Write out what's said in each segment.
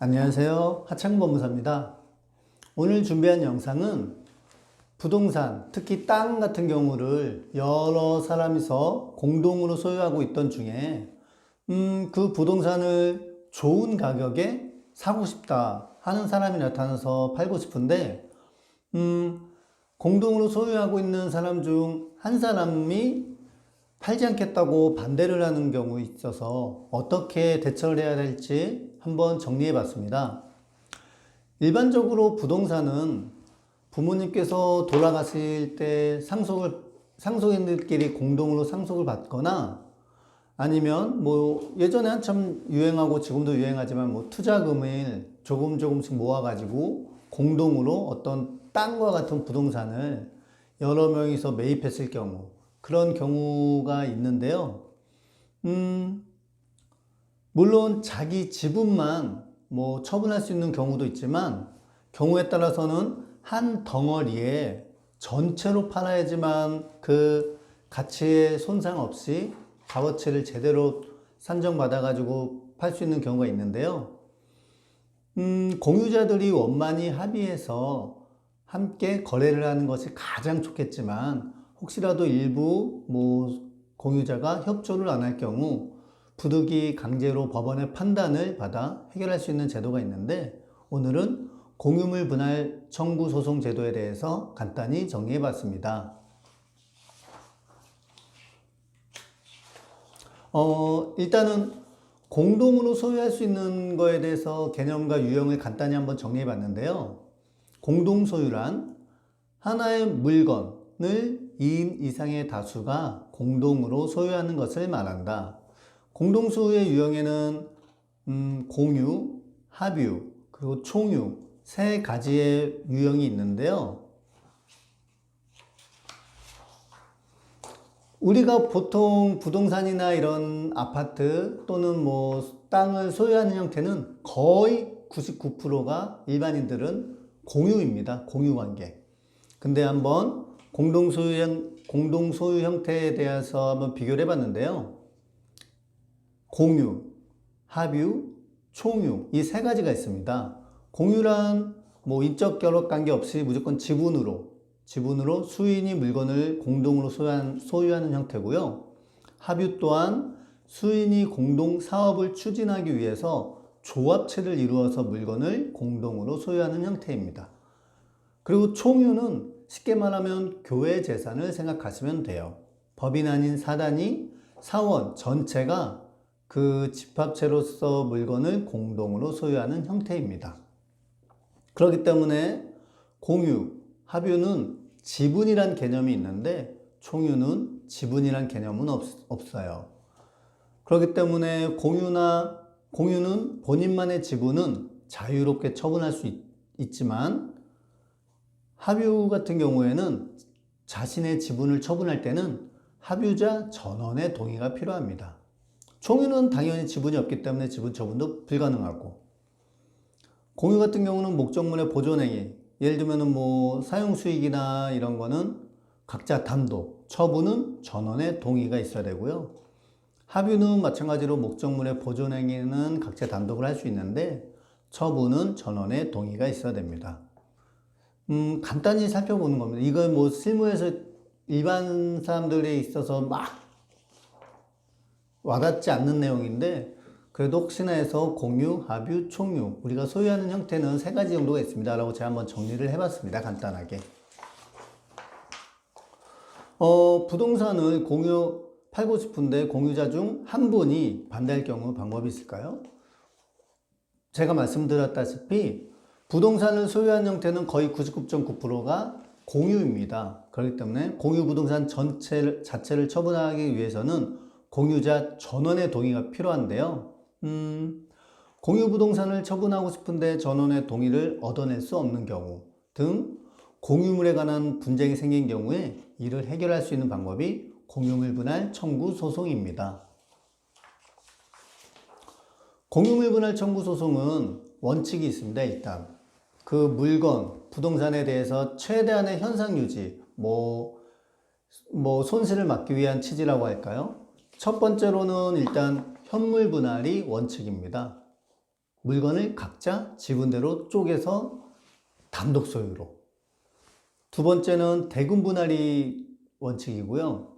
안녕하세요. 하창법무사입니다. 오늘 준비한 영상은 부동산, 특히 땅 같은 경우를 여러 사람이서 공동으로 소유하고 있던 중에 그 부동산을 좋은 가격에 사고 싶다 하는 사람이 나타나서 팔고 싶은데 공동으로 소유하고 있는 사람 중 한 사람이 팔지 않겠다고 반대를 하는 경우 있어서 어떻게 대처를 해야 될지 한번 정리해 봤습니다. 일반적으로 부동산은 부모님께서 돌아가실 때 상속인들끼리 공동으로 상속을 받거나 아니면 예전에 한참 유행하고 지금도 유행하지만 투자금을 조금씩 모아가지고 공동으로 어떤 땅과 같은 부동산을 여러 명이서 매입했을 경우 그런 경우가 있는데요. 물론 자기 지분만 처분할 수 있는 경우도 있지만 경우에 따라서는 한 덩어리에 전체로 팔아야지만 그 가치에 손상 없이 값어치를 제대로 산정받아 가지고 팔 수 있는 경우가 있는데요. 공유자들이 원만히 합의해서 함께 거래를 하는 것이 가장 좋겠지만 혹시라도 일부 공유자가 협조를 안 할 경우 부득이 강제로 법원의 판단을 받아 해결할 수 있는 제도가 있는데 오늘은 공유물 분할 청구 소송 제도에 대해서 간단히 정리해 봤습니다. 일단은 공동으로 소유할 수 있는 거에 대해서 개념과 유형을 간단히 한번 정리해 봤는데요. 공동소유란 하나의 물건을 2인 이상의 다수가 공동으로 소유하는 것을 말한다. 공동소유의 유형에는 공유, 합유, 그리고 총유 세 가지의 유형이 있는데요. 우리가 보통 부동산이나 이런 아파트 또는 땅을 소유하는 형태는 거의 99%가 일반인들은 공유입니다. 공유관계. 근데 한번 공동소유 형태에 대해서 한번 비교를 해봤는데요. 공유, 합유, 총유 이 세 가지가 있습니다. 공유란 인적 결합 관계 없이 무조건 지분으로 수인이 물건을 공동으로 소유하는 형태고요. 합유 또한 수인이 공동 사업을 추진하기 위해서 조합체를 이루어서 물건을 공동으로 소유하는 형태입니다. 그리고 총유는 쉽게 말하면 교회 재산을 생각하시면 돼요. 법인 아닌 사단이 사원 전체가 그 집합체로서 물건을 공동으로 소유하는 형태입니다. 그렇기 때문에 공유, 합유는 지분이란 개념이 있는데 총유는 지분이란 개념은 없어요. 그렇기 때문에 공유는 본인만의 지분은 자유롭게 처분할 수 있지만 합유 같은 경우에는 자신의 지분을 처분할 때는 합유자 전원의 동의가 필요합니다. 총유는 당연히 지분이 없기 때문에 지분 처분도 불가능하고 공유 같은 경우는 목적물의 보존행위 예를 들면 사용 수익이나 이런 거는 각자 단독, 처분은 전원의 동의가 있어야 되고요. 합유는 마찬가지로 목적물의 보존행위는 각자 단독을 할 수 있는데 처분은 전원의 동의가 있어야 됩니다. 간단히 살펴보는 겁니다. 이건 실무에서 일반 사람들에 있어서 막 와닿지 않는 내용인데 그래도 혹시나 해서 공유, 합유, 총유 우리가 소유하는 형태는 세 가지 정도가 있습니다 라고 제가 한번 정리를 해봤습니다. 간단하게 부동산을 팔고 싶은데 공유자 중 한 분이 반대할 경우 방법이 있을까요? 제가 말씀드렸다시피 부동산을 소유한 형태는 거의 99.9%가 공유입니다. 그렇기 때문에 공유 부동산 자체를 처분하기 위해서는 공유자 전원의 동의가 필요한데요. 공유 부동산을 처분하고 싶은데 전원의 동의를 얻어낼 수 없는 경우 등 공유물에 관한 분쟁이 생긴 경우에 이를 해결할 수 있는 방법이 공유물 분할 청구 소송입니다. 공유물 분할 청구 소송은 원칙이 있습니다. 일단 그 물건, 부동산에 대해서 최대한의 현상 유지, 손실을 막기 위한 취지라고 할까요? 첫 번째로는 일단 현물 분할이 원칙입니다. 물건을 각자 지분대로 쪼개서 단독 소유로. 두 번째는 대금 분할이 원칙이고요.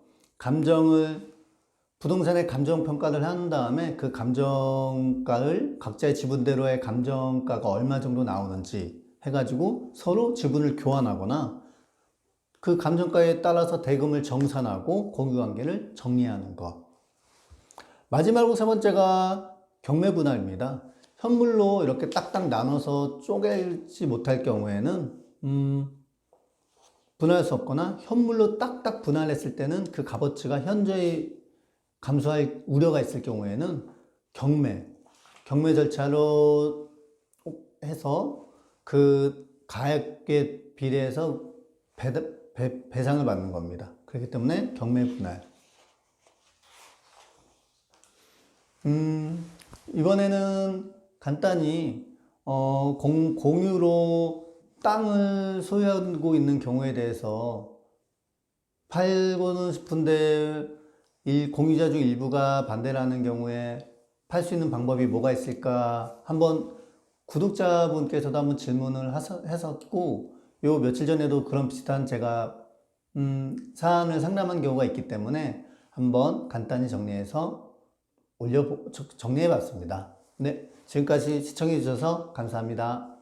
부동산의 감정 평가를 한 다음에 그 감정가를 각자의 지분대로의 감정가가 얼마 정도 나오는지 해가지고 서로 지분을 교환하거나 그 감정가에 따라서 대금을 정산하고 공유관계를 정리하는 것. 마지막으로 세 번째가 경매 분할입니다. 현물로 이렇게 딱딱 나눠서 쪼개지 못할 경우에는 분할할 수 없거나 현물로 딱딱 분할했을 때는 그 값어치가 현저히 감소할 우려가 있을 경우에는 경매 절차로 해서 그 가액에 비례해서 배상을 받는 겁니다. 그렇기 때문에 경매 분할. 이번에는 간단히 공유로 땅을 소유하고 있는 경우에 대해서 팔고는 싶은데 공유자 중 일부가 반대를 하는 경우에 팔 수 있는 방법이 뭐가 있을까 한번 구독자분께서도 한번 질문을 했었고 요 며칠 전에도 그런 비슷한 제가 사안을 상담한 경우가 있기 때문에 한번 간단히 정리해서 정리해 봤습니다. 네, 지금까지 시청해 주셔서 감사합니다.